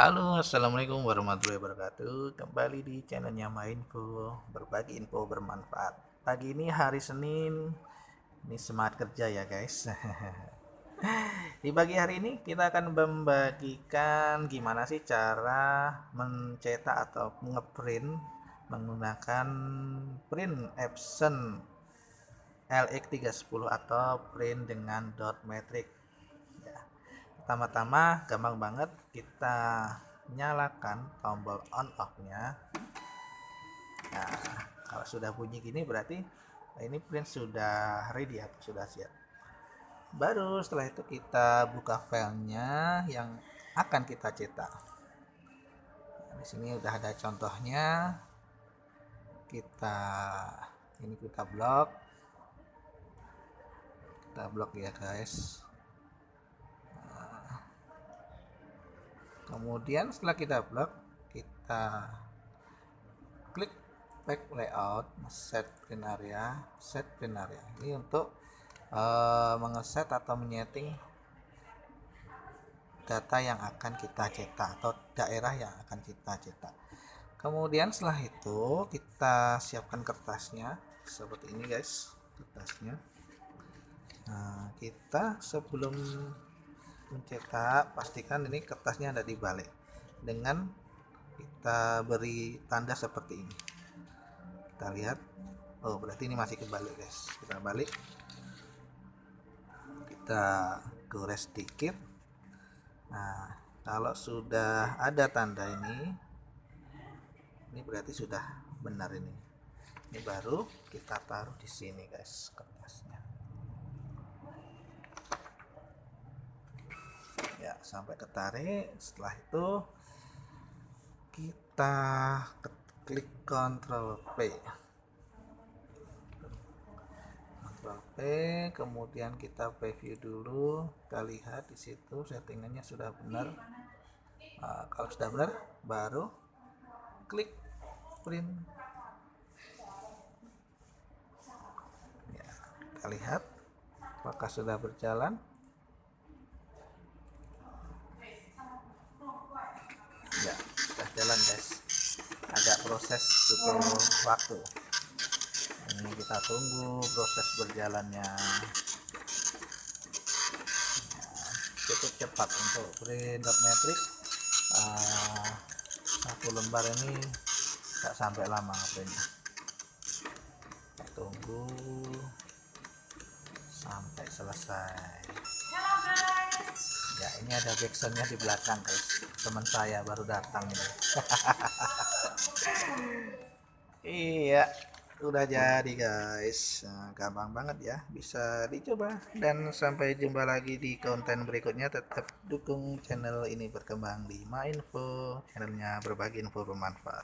Halo, assalamualaikum warahmatullahi wabarakatuh. Kembali di channelnya Mainfo, berbagi info bermanfaat. Pagi ini hari Senin, ini semangat kerja ya guys. Di pagi hari ini kita akan membagikan gimana sih cara mencetak atau ngeprint menggunakan print Epson LX310 atau print dengan dot matrix. Ya. Pertama-tama gampang banget, kita nyalakan tombol on off nya. Nah, kalau sudah bunyi gini berarti ini print sudah ready ya, sudah siap. Baru setelah itu kita buka filenya yang akan kita cetak. Nah, di sini udah ada contohnya. Kita blok ya guys. Kemudian setelah kita blok, kita klik back layout, set print area. Ini untuk mengeset atau menyeting data yang akan kita cetak atau daerah yang akan kita cetak. Kemudian setelah itu kita siapkan kertasnya seperti ini guys, kertasnya. Nah, kita sebelum mencetak pastikan ini kertasnya ada di balik dengan kita beri tanda seperti ini. Kita lihat, oh berarti ini masih kebalik guys. Kita balik, kita gores sedikit. Nah, kalau sudah ada tanda ini berarti sudah benar ini. Ini baru kita taruh di sini guys kertasnya. Ya, sampai ketarik. Setelah itu kita klik Ctrl P. Ctrl P, kemudian kita preview dulu. Kita lihat di situ settingannya sudah benar. Nah, kalau sudah benar, baru klik print. Ya, kita lihat apakah sudah berjalan. Ya, sudah jalan guys. Ada proses butuh waktu. Ini kita tunggu proses berjalannya. Cukup cepat untuk print dot matrix. Satu lembar ini tak sampai lama printnya. Tunggu sampai selesai. Ya, ini ada backsoundnya di belakang guys, teman saya baru datang ini. Iya, udah jadi guys. Nah, gampang banget ya, bisa dicoba. Dan sampai jumpa lagi di konten berikutnya. Tetap dukung channel ini berkembang di Mainfo, channelnya berbagi info bermanfaat.